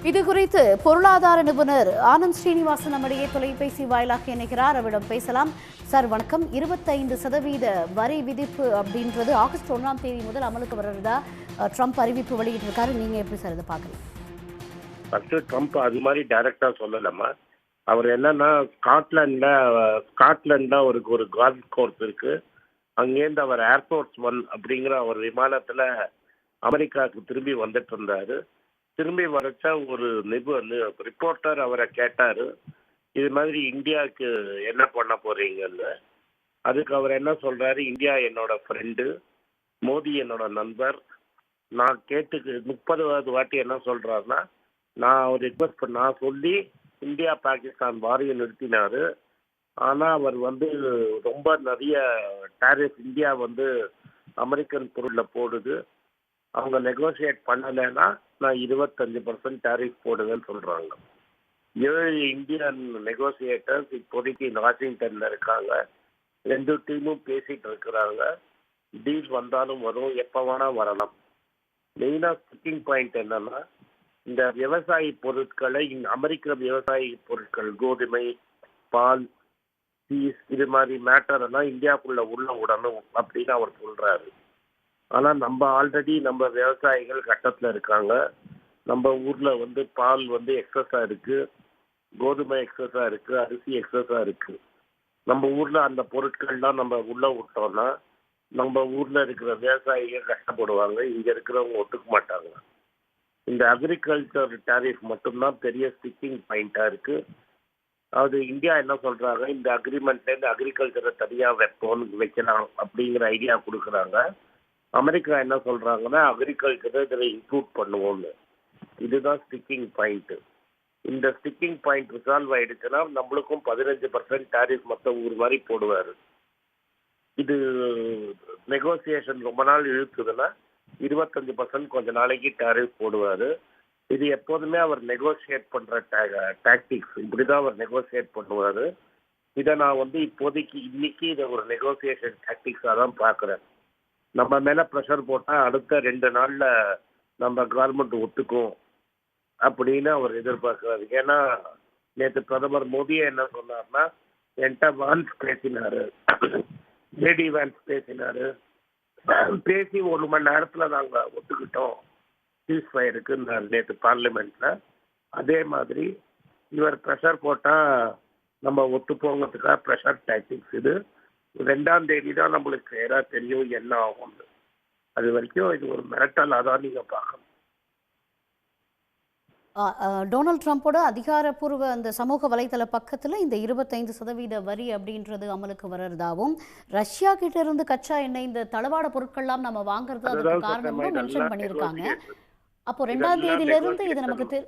இது குறித்து பொருளாதார நிபுணர் ஆனந்த் ஸ்ரீனிவாசன் நம்மிடையே தொலைபேசி வாயிலாக இணைக்கிறார். அவரிடம் பேசலாம். சார் வணக்கம். 25% வரி விதிப்பு அப்படின்றது ஆகஸ்ட் 1ஆம் தேதி முதல் அமலுக்கு வர்றதா ட்ரம்ப் அறிவிப்பு வெளியிட்டிருக்காரு. நீங்க எப்படி சார் இதை பாக்குறீங்க? ஃபர்ஸ்ட் ட்ரம்ப் அது மாதிரி டைரக்டா சொல்லலாமா? அவர் என்னன்னா ஸ்காட்லாண்ட்ல அவருக்கு ஒரு கால்ஃப் கோர்ஸ் இருக்கு. அங்கேருந்து அவர் ஏர்ஃபோர்ஸ் ஒன் அப்படிங்கிற ஒரு விமானத்துல அமெரிக்காவுக்கு திரும்பி வந்துட்டு இருந்தாரு. திரும்பி வரச்சா ஒரு ரிப்போர்ட்டர் அவரை கேட்டாரு, இது மாதிரி இந்தியாவுக்கு என்ன பண்ண போறீங்கன்னு. அதுக்கு அவர் என்ன சொல்றாரு, இந்தியா என்னோட ஃப்ரெண்டு, மோடி என்னோட நண்பர். நான் 30வது வாட்டி என்ன சொல்றாருன்னா, நான் ஒரு நான் சொல்லி இந்தியா பாகிஸ்தான் வாரியம் நிறுத்தினாரு. ஆனா அவர் ரொம்ப நிறைய டாரிஃப் இந்தியா அமெரிக்கன் பொருள்ல போடுது. அவங்க நெகோசியேட் பண்ணலைன்னா நான் 25% டாரிஃப் போடுவேன்னு சொல்றாங்க. 7 இந்தியன் நெகோசியேட்டர்ஸ் இப்போதைக்கு வாஷிங்டன்ல இருக்காங்க. 2 டீமும் பேசிட்டு இருக்கிறாங்க. டீல் வந்தாலும் வரும், எப்ப வேணா வரலாம். மெயினா ஸ்டிக்கிங் பாயிண்ட் என்னன்னா, இந்த விவசாய பொருட்களை அமெரிக்க விவசாய பொருட்கள், கோதுமை, பால், சீஸ், இது மாதிரி மேட்டர் எல்லாம் இந்தியாவுக்குள்ள உள்ள விடணும் அப்படின்னு அவர் சொல்றாரு. ஆனா நம்ம ஆல்ரெடி நம்ம விவசாயிகள் கட்டத்துல இருக்காங்க. நம்ம ஊர்ல பால் எக்ஸஸா இருக்கு, கோதுமை எக்ஸஸா இருக்கு, அரிசி எக்ஸஸா இருக்கு. நம்ம ஊர்ல அந்த பொருட்கள்லாம் நம்ம உள்ள விட்டோம்னா நம்ம ஊர்ல இருக்கிற விவசாயிகள் கஷ்டப்படுவாங்க, இங்க இருக்கிறவங்க ஒத்துக்க மாட்டாங்க. இந்த அக்ரிகல்ச்சர் டாரிஃப் மட்டும்தான் பெரிய ஸ்டிக்கிங் பாயிண்டா இருக்கு. அது இந்தியா என்ன சொல்றாங்க, இந்த அக்ரிமெண்ட்ல இருந்து அக்ரிகல்ச்சரை தனியா வைக்கலாம் அப்படிங்கிற ஐடியா கொடுக்குறாங்க. அமெரிக்கா என்ன சொல்றாங்கன்னா, அக்ரிகல்ச்சரை இதில் இன்க்ளூட் பண்ணுவோம்னு. இதுதான் ஸ்டிக்கிங் பாயிண்ட். இந்த ஸ்டிக்கிங் பாயிண்ட் ரிசால்வ் ஆயிடுச்சுன்னா நம்மளுக்கும் 15% டாரிஃப் மொத்த ஊர் மாதிரி போடுவாரு. இது நெகோசியேஷன் ரொம்ப நாள் இழுக்குதுன்னா 25% கொஞ்ச நாளைக்கு டாரிஃப் போடுவாரு. இது எப்போதுமே அவர் நெகோசியேட் பண்ற டாக்டிக்ஸ். இப்படிதான் அவர் நெகோசியேட் பண்ணுவாரு. இதை நான் இப்போதைக்கு இன்னைக்கு இதை ஒரு நெகோசியேஷன் டாக்டிக்ஸா தான் பாக்குறேன். நம்ம மேல ப்ரெஷர் போட்டா அடுத்த 2 நாள்ல நம்ம கவர்மெண்ட் ஒத்துக்கும் அப்படின்னு அவர் எதிர்பார்க்கிறாரு. ஏன்னா நேற்று பிரதமர் மோடியே என்ன சொன்னார்னா, என்கிட்ட வான்ஸ் பேசினாரு, லேடி வான்ஸ் பேசினாரு. பேசி 1 மணி நேரத்துல நாங்க ஒத்துக்கிட்டோம் சீஸ் ஃபயருக்கு நேற்று பார்லிமெண்ட்ல. அதே மாதிரி இவர் ப்ரெஷர் போட்டா நம்ம ஒத்து போங்கிறதுக்காக ப்ரெஷர் டாக்டிக்ஸ் இது. 2ஆம் தேதி தான் நம்மளுக்கு கிளியரா தெரியும் என்ன ஆகும். அது வரைக்கும் இது ஒரு மிரட்டல். அதான் நீங்க பார்க்கணும். டொனால்ட் ட்ரம்ப்போட அதிகாரப்பூர்வ அந்த சமூக வலைதள பக்கத்துல இந்த 25% வரி அப்படின்றது அமலுக்கு வர்றதாவும், ரஷ்யா கிட்ட இருந்து கச்சா எண்ணெய், இந்த தளவாட பொருட்கள்லாம் நம்ம வாங்குறது அதுக்கு காரணம் மென்ஷன் பண்ணியிருக்காங்க. அப்போ 2ஆம் தேதியிலிருந்து இது நமக்கு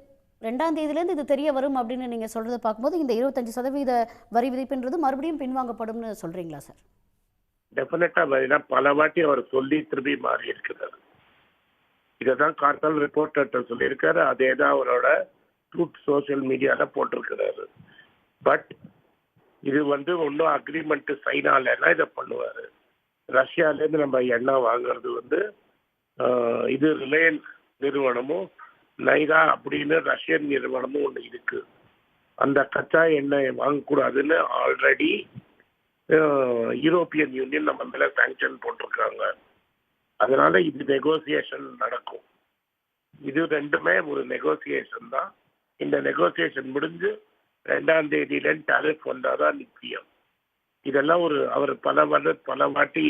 2ஆம் தேதியிலேருந்து இது தெரிய வரும் அப்படின்னு நீங்க சொல்றதை பார்க்கும்போது இந்த 25% வரி விதிப்புன்றது மறுபடியும் பின்வாங்கப்படும்னு சொல்றீங்களா சார்? டெஃபினட்டா பல வாட்டி அவர் சொல்லி திரும்பி மாறி இருக்கிறார். இதைதான் கார்ட்டல் ரிப்போர்ட்டர்கிட்ட சொல்லியிருக்காரு. அதே தான் அவரோட ட்ரூத் சோசியல் மீடியால போட்டிருக்கிறாரு. பட் இது ஒன்றும் அக்ரிமெண்ட் சைன் ஆகலைன்னா இதை பண்ணுவாரு. ரஷ்யாலேருந்து நம்ம எண்ணெய் வாங்குறது இது ரிலையன்ஸ் நிறுவனமும் நைரா அப்படின்னு ரஷ்யன் நிறுவனமும் ஒன்று இருக்கு. அந்த கச்சா எண்ணெய் வாங்கக்கூடாதுன்னு ஆல்ரெடி யூரோப்பியன் யூனியன் நம்ம மேல சாங்ஷன் போட்டிருக்காங்க. அதனால இது நெகோசியேஷன் நடக்கும். இது ரெண்டுமே ஒரு நெகோசியேஷன் தான். இந்த நெகோசியேஷன் முடிஞ்சு 2ஆம் தேதியில டாரிஃப் வந்தாதான் நிச்சயம். இதெல்லாம் அவர் பல வாட்டி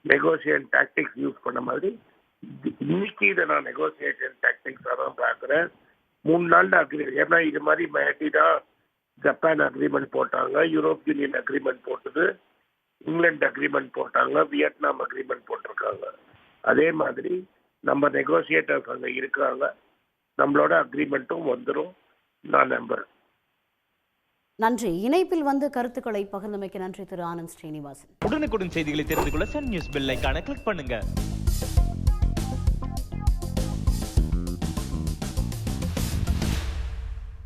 நெகோசியேஷன் டாக்டிக்ஸ் யூஸ் பண்ண மாதிரி இன்னைக்கு இதை நான் நெகோசியேஷன் டாக்டிக்ஸா தான் பாக்குறேன். 3 நாள்ல ஏன்னா இது மாதிரி தான் ஜப்பான் அக்ரிமெண்ட் போட்டாங்க, யூரோப் யூனியன் அக்ரிமெண்ட் போட்டது, இங்கிலாந்து அக்ரிமெண்ட் போட்டாங்க, வியட்நாம் அக்ரிமெண்ட் போட்டிருக்காங்க. அதே மாதிரி நம்ம நெகோசியேட்டர்ஸ் அங்க இருக்காங்க. நம்மளோட அக்ரிமெண்ட்டும் வந்துடும் நான் நம்புறேன். நன்றி. இணைப்பில் கருத்துக்களை பகிர்ந்தமைக்கு நன்றி திரு ஆனந்த் ஸ்ரீனிவாசன். உடனுக்குடன் செய்திகளை தெரிந்து கொள்ள சன் நியூஸ் பெல் ஐகானை கிளிக் பண்ணுங்க.